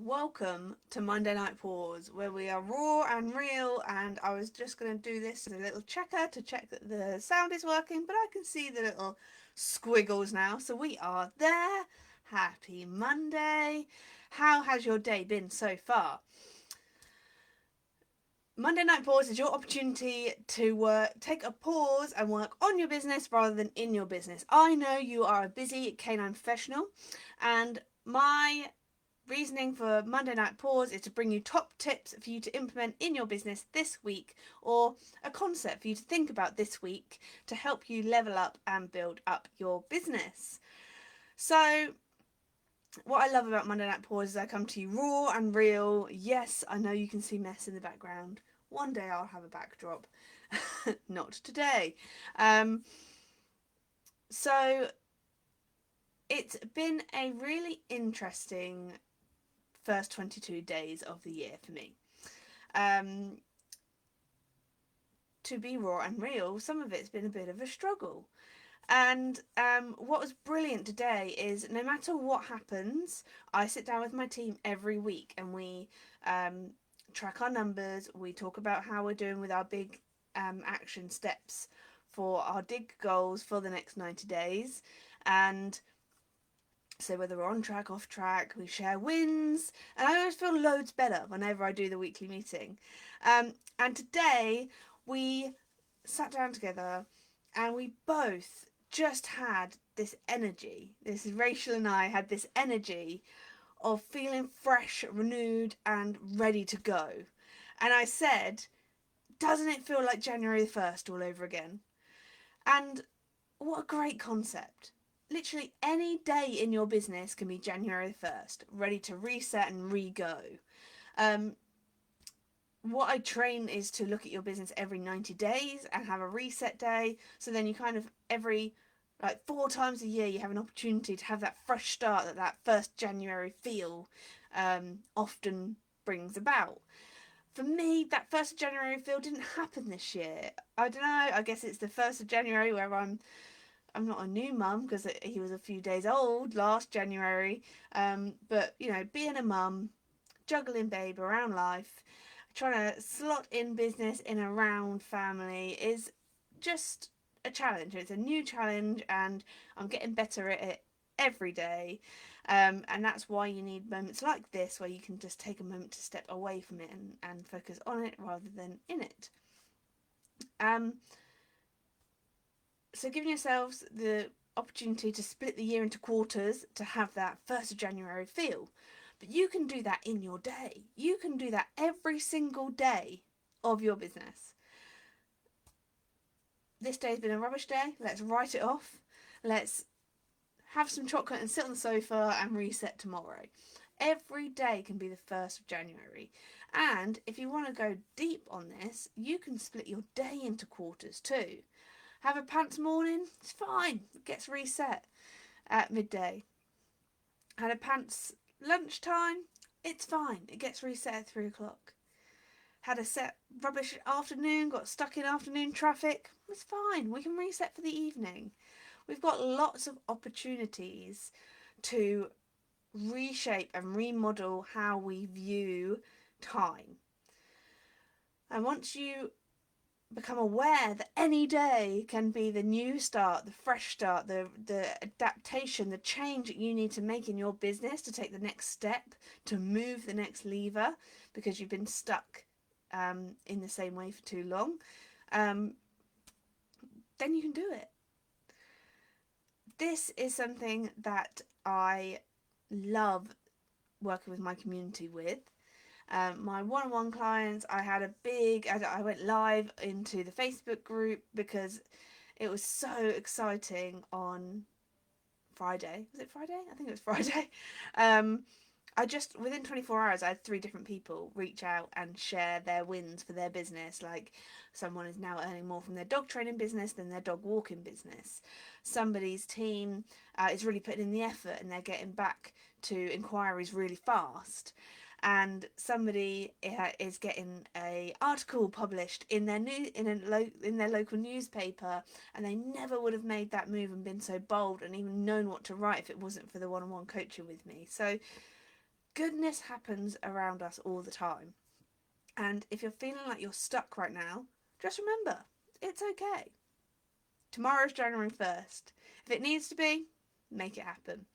Welcome to Monday Night Paws, where we are raw and real. And I was just going to do this as a little checker to check that the sound is working, but I can see the little squiggles now. So we are there. Happy Monday. How has your day been so far? Monday Night Pause is your opportunity to take a pause and work on your business rather than in your business. I know you are a busy canine professional, and my reasoning for Monday Night Pause is to bring you top tips for you to implement in your business this week, or a concept for you to think about this week to help you level up and build up your business. So, what I love about Monday Night Pause is I come to you raw and real. Yes, I know you can see mess in the background. One day I'll have a backdrop. Not today. Um, so, it's been a really interesting first 22 days of the year for me. Um, to be raw and real, some of it's been a bit of a struggle. And what was brilliant today is no matter what happens, I sit down with my team every week and we um, track our numbers. We talk about how we're doing with our big action steps for our dig goals for the next 90 days. And so whether we're on track, off track, we share wins, and I always feel loads better whenever I do the weekly meeting. And today we sat down together, and we both just had this energy. This is Rachel and I had this energy of feeling fresh, renewed, and ready to go. And I said, "Doesn't it feel like January the 1st all over again?" And what a great concept. Literally any day in your business can be January the 1st, ready to reset and re-go. Um, what I train is to look at your business every 90 days and have a reset day. So then you kind of every like 4 times a year you have an opportunity to have that fresh start that 1st January feel often brings about. For me, that 1st of January feel didn't happen this year. I don't know, I guess it's the 1st of January where I'm not a new mum because he was a few days old last January. But you know, being a mum, juggling babe around life, trying to slot in business in around family is just a challenge. It's a new challenge, and I'm getting better at it every day. And that's why you need moments like this where you can just take a moment to step away from it and focus on it rather than in it. Um, so giving yourselves the opportunity to split the year into quarters to have that 1st of January feel. But you can do that in your day. You can do that every single day of your business. This day's been a rubbish day. Let's write it off. Let's have some chocolate and sit on the sofa and reset tomorrow. Every day can be the 1st of January. And if you want to go deep on this, you can split your day into quarters too. Have a pants morning, it's fine, it gets reset at midday. Had a pants lunchtime, it's fine, it gets reset at 3 o'clock. Had a set rubbish afternoon, got stuck in afternoon traffic, it's fine, we can reset for the evening. We've got lots of opportunities to reshape and remodel how we view time. And once you become aware that any day can be the new start, the fresh start, the adaptation, the change that you need to make in your business to take the next step, to move the next lever because you've been stuck in the same way for too long, then you can do it. This is something that I love working with my community with. My one-on-one clients, I went live into the Facebook group because it was so exciting on Friday. Was it Friday? I think it was Friday. Um, within 24 hours, I had 3 different people reach out and share their wins for their business. Like, someone is now earning more from their dog training business than their dog walking business. Somebody's team is really putting in the effort and they're getting back to inquiries really fast. And somebody is getting a article published in their in their local newspaper, and they never would have made that move and been so bold and even known what to write if it wasn't for the one-on-one coaching with me. So Goodness happens around us all the time. And if you're feeling like you're stuck right now, just remember, it's okay. Tomorrow's January 1st. If it needs to be, make it happen.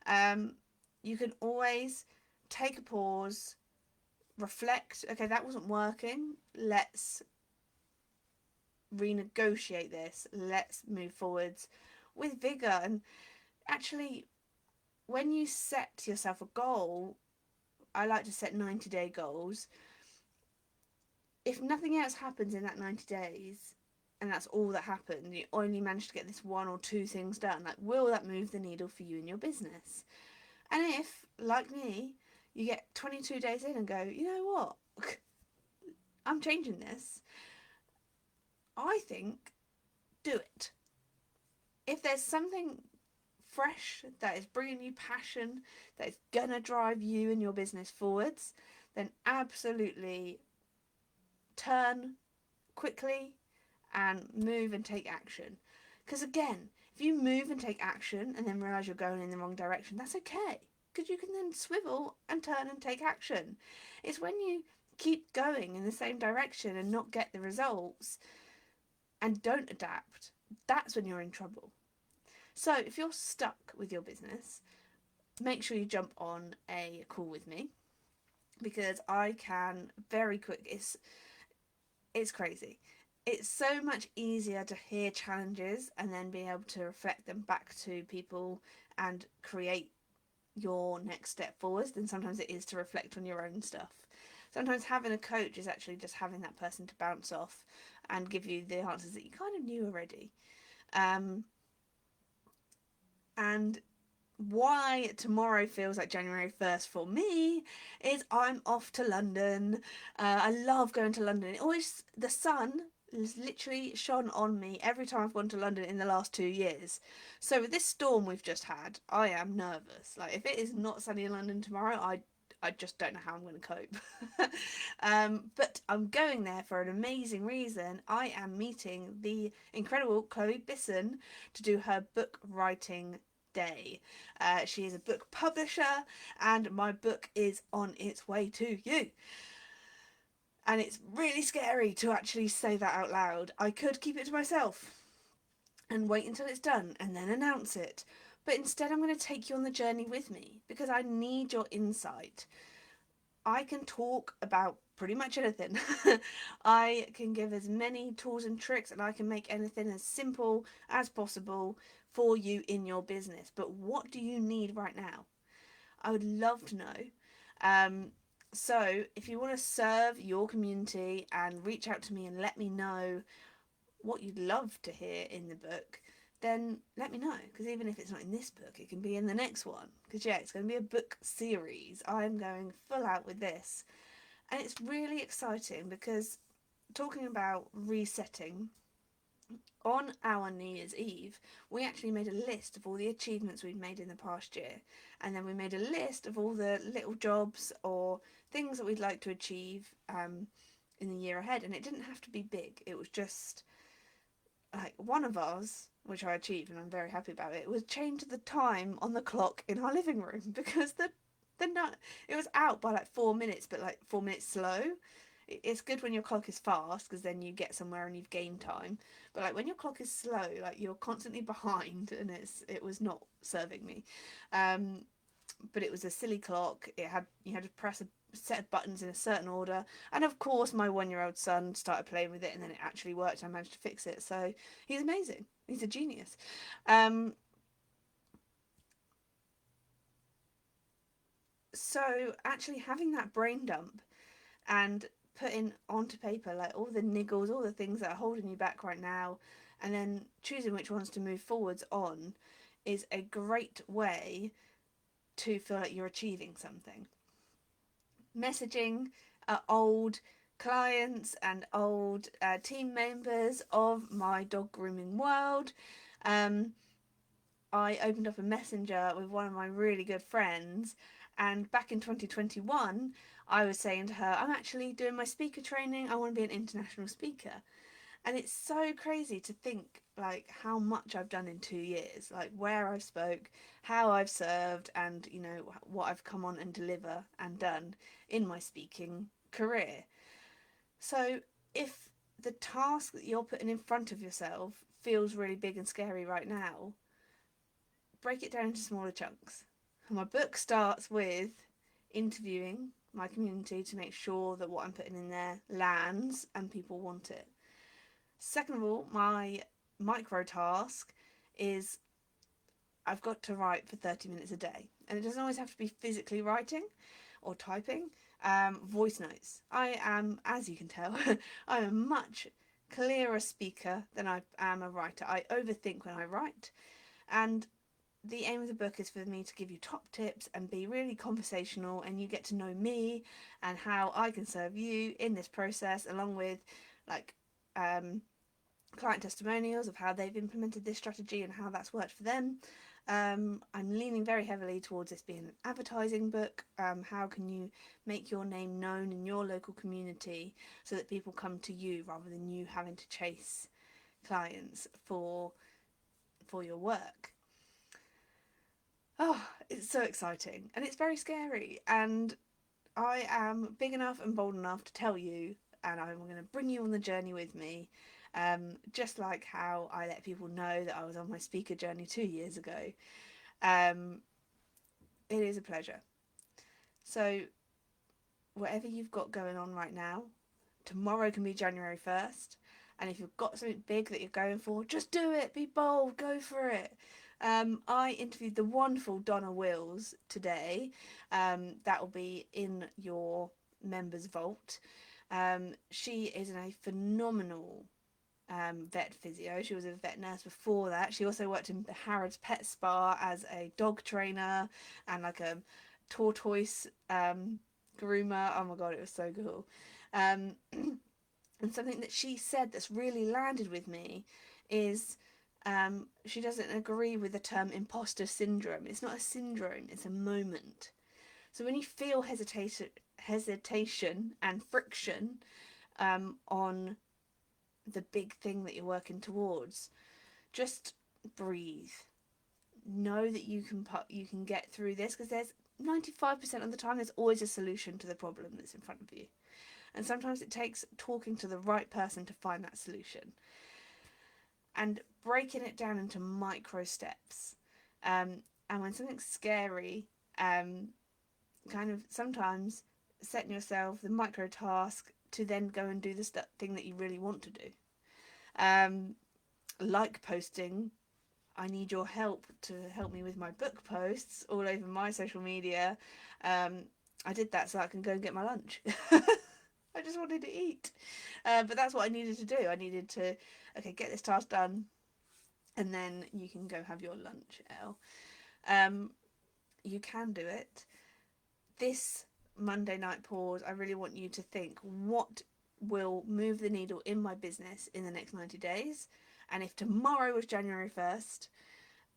Um, you can always take a pause, reflect. Okay, that wasn't working. Let's renegotiate this. Let's move forwards with vigor. And actually, when you set yourself a goal, I like to set 90-day goals. If nothing else happens in that 90 days, and that's all that happened, you only managed to get this one or two things done, like, will that move the needle for you in your business? And if, like me, you get 22 days in and go, you know what, I'm changing this, I think, do it. If there's something fresh that is bringing you passion, that is gonna drive you and your business forwards, then absolutely turn quickly and move and take action. Because again, if you move and take action and then realize you're going in the wrong direction, that's okay. Because you can then swivel and turn and take action. It's when you keep going in the same direction and not get the results and don't adapt, that's when you're in trouble. So if you're stuck with your business, make sure you jump on a call with me, because I can very quick. It's crazy. It's so much easier to hear challenges and then be able to reflect them back to people and create your next step forwards than sometimes it is to reflect on your own stuff. Sometimes having a coach is actually just having that person to bounce off and give you the answers that you kind of knew already. Um, and why tomorrow feels like January 1st for me is I'm off to London. I love going to London. It always, the sun has literally shone on me every time I've gone to London in the last 2 years. So with this storm we've just had, I am nervous. Like, if it is not sunny in London tomorrow, I just don't know how I'm going to cope. But I'm going there for an amazing reason. I am meeting the incredible Chloe Bisson to do her book writing day. She is a book publisher, and my book is on its way to you. And it's really scary to actually say that out loud. I could keep it to myself and wait until it's done and then announce it. But instead, I'm going to take you on the journey with me because I need your insight. I can talk about pretty much anything. I can give as many tools and tricks, and I can make anything as simple as possible for you in your business. But what do you need right now? I would love to know. Um, so if you want to serve your community and reach out to me and let me know what you'd love to hear in the book, then let me know. Because even if it's not in this book, it can be in the next one. Because yeah, it's going to be a book series. I'm going full out with this. And it's really exciting because, talking about resetting, on our New Year's Eve, we actually made a list of all the achievements we'd made in the past year. And then we made a list of all the little jobs or things that we'd like to achieve in the year ahead. And it didn't have to be big. It was just like one of ours, which I achieved and I'm very happy about it, was change the time on the clock in our living room because the night it was out by like 4 minutes, but like 4 minutes slow. It's good when your clock is fast because then you get somewhere and you've gained time. But like when your clock is slow, like you're constantly behind, and it was not serving me. Um, but it was a silly clock. It had you had to press a set of buttons in a certain order, and of course my 1-year-old son started playing with it, and then it actually worked. I managed to fix it, so he's amazing. He's a genius. Um, so actually having that brain dump and putting onto paper like all the niggles, all the things that are holding you back right now, and then choosing which ones to move forwards on is a great way to feel like you're achieving something. Messaging old clients and old team members of my dog grooming world. Um, I opened up a messenger with one of my really good friends, and back in 2021, I was saying to her, I'm actually doing my speaker training. I want to be an international speaker. And it's so crazy to think like how much I've done in 2 years, like where I've spoke, how I've served, and what I've come on and deliver and done in my speaking career. So if the task that you're putting in front of yourself feels really big and scary right now, break it down into smaller chunks. My book starts with interviewing my community to make sure that what I'm putting in there lands and people want it. Second of all, my micro task is I've got to write for 30 minutes a day. And it doesn't always have to be physically writing or typing. Voice notes. I am, as you can tell, I'm a much clearer speaker than I am a writer. I overthink when I write. And the aim of the book is for me to give you top tips and be really conversational, and you get to know me and how I can serve you in this process, along with like um, client testimonials of how they've implemented this strategy and how that's worked for them. I'm leaning very heavily towards this being an advertising book. How can you make your name known in your local community so that people come to you rather than you having to chase clients for your work? Oh, it's so exciting and it's very scary. And I am big enough and bold enough to tell you, and I'm going to bring you on the journey with me. Just like how I let people know that I was on my speaker journey 2 years ago. Um, it is a pleasure. So, whatever you've got going on right now, tomorrow can be January 1st. And if you've got something big that you're going for, just do it. Be bold. Go for it. I interviewed the wonderful Donna Wills today. That will be in your members' vault. She is a phenomenal vet physio. She was a vet nurse before that. She also worked in the Harrods Pet Spa as a dog trainer and like a tortoise groomer. Oh my god, it was so cool. Um, and something that she said that's really landed with me is she doesn't agree with the term imposter syndrome. It's not a syndrome, it's a moment. So when you feel hesitation and friction on the big thing that you're working towards, just breathe. Know that you can get through this, because there's 95% of the time there's always a solution to the problem that's in front of you. And sometimes it takes talking to the right person to find that solution. And breaking it down into micro steps. And when something's scary, kind of sometimes setting yourself the micro task to then go and do the thing that you really want to do. Um, like posting, I need your help to help me with my book posts all over my social media. Um, I did that so I can go and get my lunch. I just wanted to eat. But that's what I needed to do. I needed to, okay, get this task done, and then you can go have your lunch, Elle. Um, you can do it. This Monday Night Pause, I really want you to think, what will move the needle in my business in the next 90 days? And if tomorrow was January 1st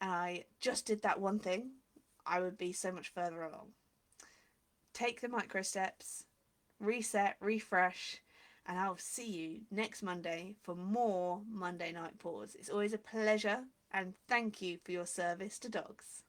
and I just did that one thing, I would be so much further along. Take the micro steps, reset, refresh, and I'll see you next Monday for more Monday Night Pause. It's always a pleasure, and thank you for your service to dogs.